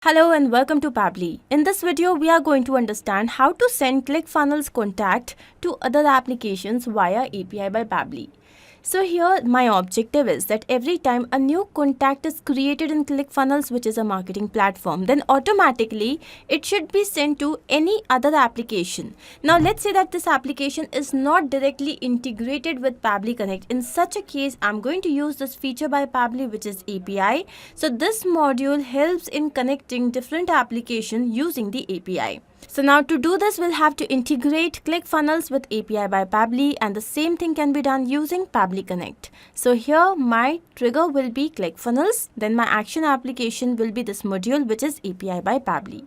Hello and welcome to Pabbly. In this video, we are going to understand how to send ClickFunnels contact to other applications via API by Pabbly. So here my objective is that every time a new contact is created in ClickFunnels, which is a marketing platform, then automatically it should be sent to any other application. Now let's say that this application is not directly integrated with Pabbly Connect. In such a case, I'm going to use this feature by Pabbly, which is API. So this module helps in connecting different applications using the API. So now to do this, we'll have to integrate ClickFunnels with API by Pabbly, and the same thing can be done using Pabbly Connect. So here my trigger will be ClickFunnels, then my action application will be this module, which is API by Pabbly.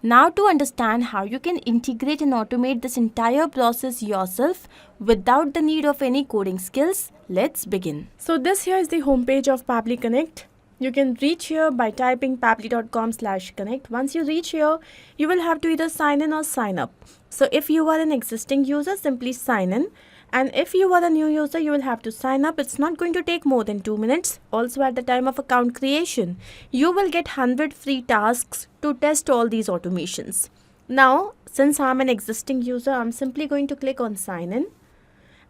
Now to understand how you can integrate and automate this entire process yourself without the need of any coding skills, let's begin. So this here is the homepage of Pabbly Connect. You can reach here by typing pabbly.com/connect. Once you reach here, you will have to either sign in or sign up. So if you are an existing user, simply sign in. And if you are a new user, you will have to sign up. It's not going to take more than 2 minutes. Also at the time of account creation, you will get 100 free tasks to test all these automations. Now, since I'm an existing user, I'm simply going to click on sign in.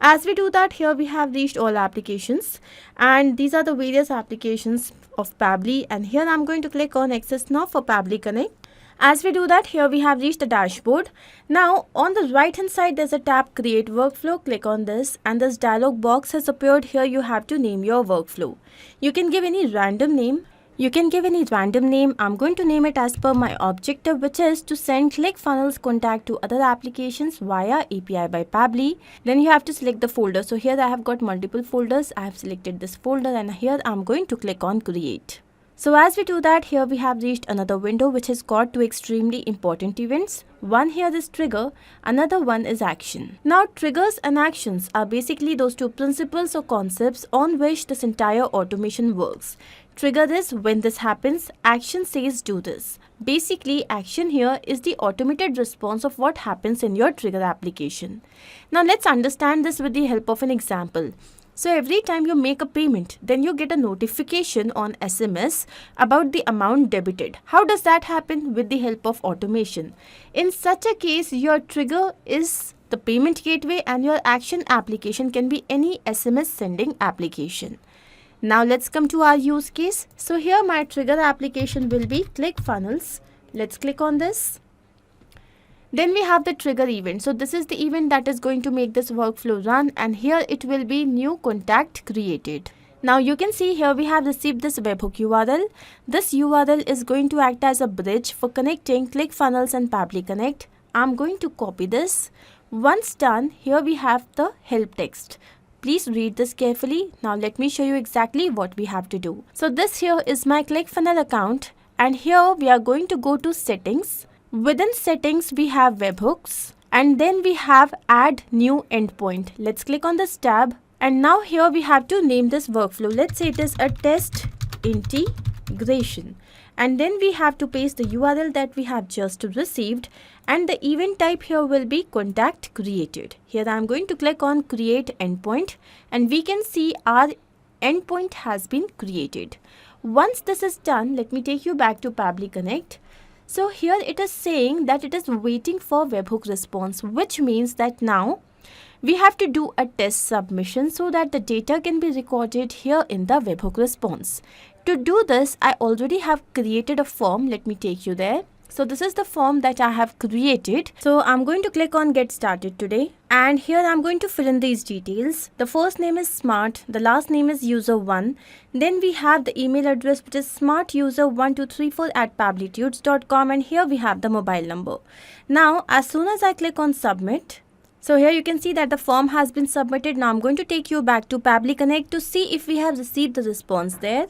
As we do that, here we have reached all applications, and these are the various applications of Pabbly, and here I'm going to click on access now for Pabbly Connect. As we do that, here we have reached the dashboard. Now on the right hand side there's a tab create workflow. Click on this and this dialog box has appeared. Here you have to name your workflow. You can give any random name. I'm going to name it as per my objective, which is to send ClickFunnels contact to other applications via API by Pabbly. Then you have to select the folder. So here I have got multiple folders. I have selected this folder and here I'm going to click on create. So as we do that, here we have reached another window which has got two extremely important events. One here is trigger, another one is action. Now triggers and actions are basically those two principles or concepts on which this entire automation works. Trigger is when this happens, action says do this. Basically, action here is the automated response of what happens in your trigger application. Now let's understand this with the help of an example. So every time you make a payment, then you get a notification on SMS about the amount debited. How does that happen? With the help of automation. In such a case, your trigger is the payment gateway and your action application can be any SMS sending application. Now let's come to our use case. So here my trigger application will be ClickFunnels. Let's click on this. Then we have the trigger event. So this is the event that is going to make this workflow run, and here it will be new contact created. Now you can see here we have received this webhook URL. This URL is going to act as a bridge for connecting ClickFunnels and Pabbly Connect. I'm going to copy this. Once done, here we have the help text. Please read this carefully. Now let me show you exactly what we have to do. So this here is my ClickFunnels account, and here we are going to go to settings. Within settings, we have webhooks, and then we have add new endpoint. Let's click on this tab, and now here we have to name this workflow. Let's say it is a test integration, and then we have to paste the URL that we have just received, and the event type here will be contact created. Here I'm going to click on create endpoint, and we can see our endpoint has been created. Once this is done, let me take you back to Pabbly Connect. So here it is saying that it is waiting for webhook response, which means that now we have to do a test submission so that the data can be recorded here in the webhook response. To do this, I already have created a form. Let me take you there. So this is the form that I have created. So I'm going to click on get started today, and here I'm going to fill in these details. The first name is Smart, the last name is user1. Then we have the email address, which is smartuser1234@pabblytudes.com, and here we have the mobile number. Now as soon as I click on submit, so here you can see that the form has been submitted. Now I'm going to take you back to Pabbly Connect to see if we have received the response there.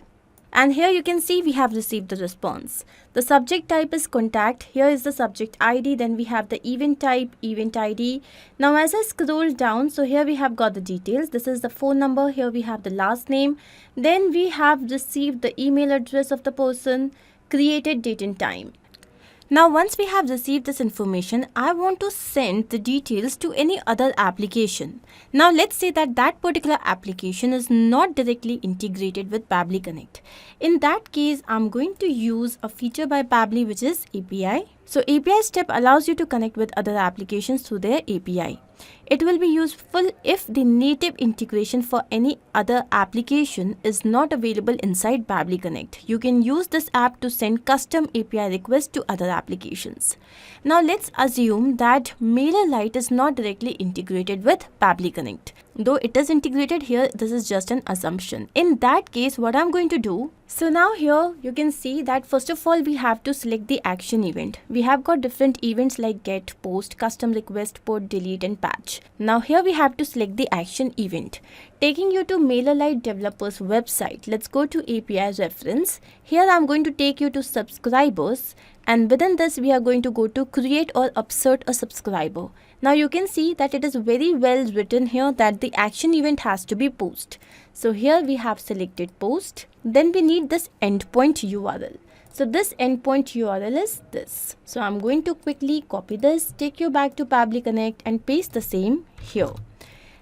And here you can see we have received the response. The subject type is contact. Here is the subject ID. Then we have the event type, event ID. Now as I scroll down, so here we have got the details. This is the phone number. Here we have the last name. Then we have received the email address of the person, created date and time. Now once we have received this information, I want to send the details to any other application. Now let's say that that particular application is not directly integrated with Pabbly Connect. In that case, I'm going to use a feature by Pabbly, which is API. So API step allows you to connect with other applications through their API. It will be useful if the native integration for any other application is not available inside Pabbly Connect. You can use this app to send custom API requests to other applications. Now let's assume that MailerLite is not directly integrated with Pabbly Connect. Though it is integrated here, this is just an assumption. In that case, what I'm going to do, so now here you can see that first of all we have to select the action event. We have got different events like get, post, custom request, put, delete and patch. Now here we have to select the action event. Taking you to MailerLite developers website, let's go to API reference. Here I'm going to take you to subscribers, and within this we are going to go to create or insert a subscriber. Now you can see that it is very well written here that the action event has to be post. So here we have selected post. Then we need this endpoint URL. So this endpoint URL is this. So I'm going to quickly copy this, take you back to Pabbly Connect and paste the same here.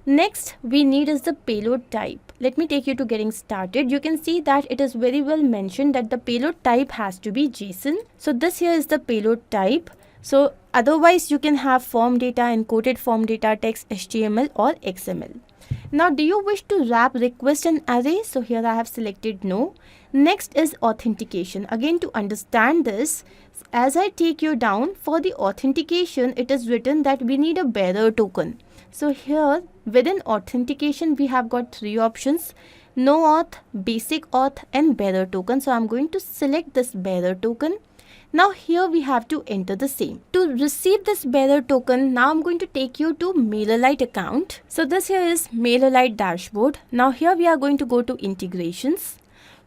Next we need is the payload type. Let me take you to getting started. You can see that it is very well mentioned that the payload type has to be JSON. So this here is the payload type. So otherwise you can have form data, encoded form data, text, HTML or XML. Now do you wish to wrap request and array? So here I have selected no. Next is authentication. Again, to understand this, as I take you down, for the authentication it is written that we need a bearer token. So here within authentication we have got three options: no auth, basic auth and bearer token. So I'm going to select this bearer token. Now here we have to enter the same. To receive this bearer token, now I'm going to take you to MailerLite account. So this here is MailerLite dashboard. Now here we are going to go to integrations.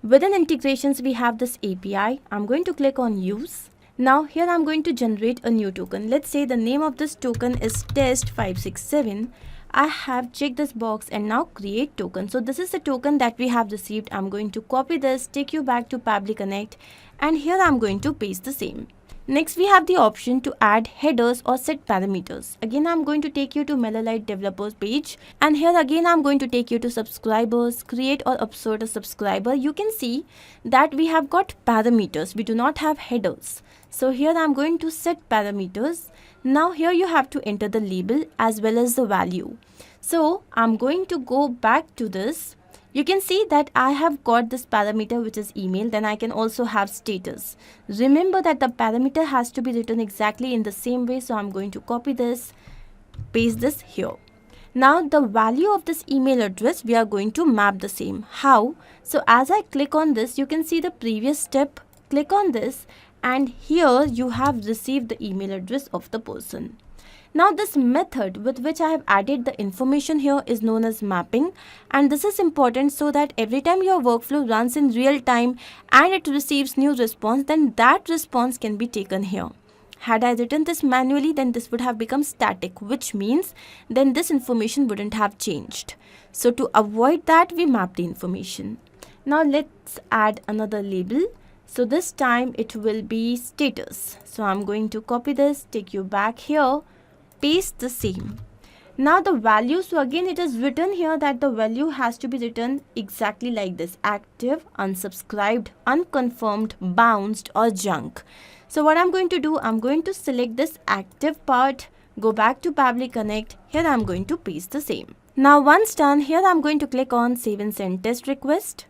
Within integrations we have this API. I'm going to click on use. Now here I'm going to generate a new token. Let's say the name of this token is test 567. I have checked this box and now create token. So this is the token that we have received. I'm going to copy this, take you back to Pabbly Connect, and here I'm going to paste the same. Next we have the option to add headers or set parameters. Again I'm going to take you to MailerLite developers page, and here again I'm going to take you to subscribers, create or insert a subscriber. You can see that we have got parameters, we do not have headers. So here I'm going to set parameters. Now here you have to enter the label as well as the value. So I'm going to go back to this. You can see that I have got this parameter which is email. Then I can also have status. Remember that the parameter has to be written exactly in the same way. So I'm going to copy this, paste this here. Now the value of this email address we are going to map the same. How? So as I click on this, you can see the previous step. Click on this and here you have received the email address of the person. Now this method with which I have added the information here is known as mapping, and this is important so that every time your workflow runs in real time and it receives new response, then that response can be taken here. Had I written this manually, then this would have become static, which means then this information wouldn't have changed. So to avoid that, we map the information. Now let's add another label. So this time it will be status. So I'm going to copy this, take you back here, paste the same. Now the value, so again it is written here that the value has to be written exactly like this: active, unsubscribed, unconfirmed, bounced or junk. So what I'm going to do, I'm going to select this active part, go back to Pabbly Connect. Here I'm going to paste the same. Now once done, here I'm going to click on save and send test request.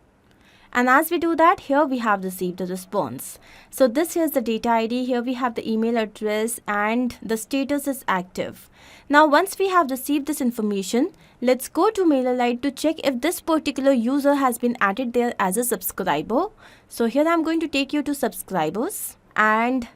And as we do that, here we have received a response. So this is the data ID. Here we have the email address and the status is active. Now once we have received this information, let's go to MailerLite to check if this particular user has been added there as a subscriber. So here I'm going to take you to subscribers, and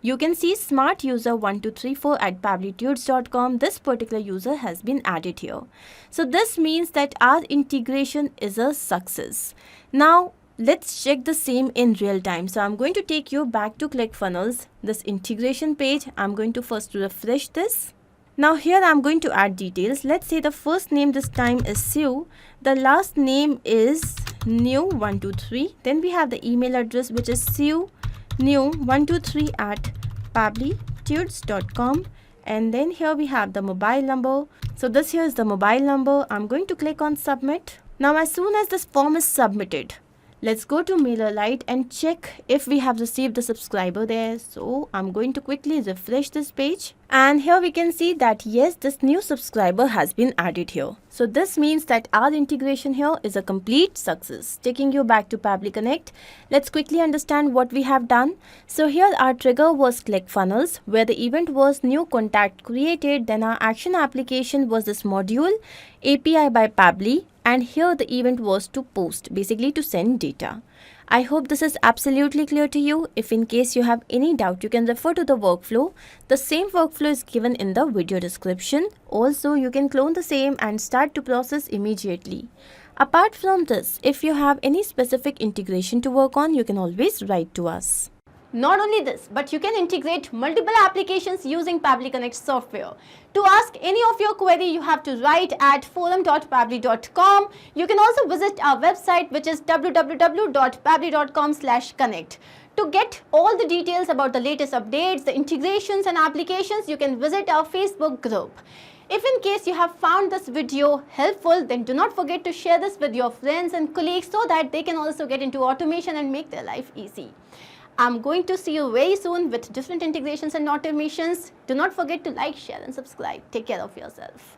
you can see smart user 1234@pabblytudes.com. This particular user has been added here. So this means that our integration is a success. Now let's check the same in real time. So I'm going to take you back to ClickFunnels, this integration page. I'm going to first refresh this. Now here I'm going to add details. Let's say the first name this time is Sue. The last name is new123. Then we have the email address which is Sue new123 pabblytudes.com, and then here we have the mobile number. So this here is the mobile number. I'm going to click on submit. Now as soon as this form is submitted, let's go to MailerLite and check if we have received the subscriber there. So I'm going to quickly refresh this page, and here we can see that yes, this new subscriber has been added here. So this means that our integration here is a complete success. Taking you back to Pabbly Connect, let's quickly understand what we have done. So here our trigger was ClickFunnels, where the event was new contact created. Then our action application was this module API by Pabbly, and here the event was to post, basically to send data. I hope this is absolutely clear to you. If in case you have any doubt, you can refer to the workflow. The same workflow is given in the video description. Also, you can clone the same and start to process immediately. Apart from this, if you have any specific integration to work on, you can always write to us. Not only this, but you can integrate multiple applications using Pabbly Connect software. To ask any of your query, you have to write at forum.pabbly.com. You can also visit our website, which is www.pabbly.com/connect. To get all the details about the latest updates, the integrations and applications, you can visit our Facebook group. If in case you have found this video helpful, then do not forget to share this with your friends and colleagues so that they can also get into automation and make their life easy. I'm going to see you very soon with different integrations and automations. Do not forget to like, share and subscribe. Take care of yourself.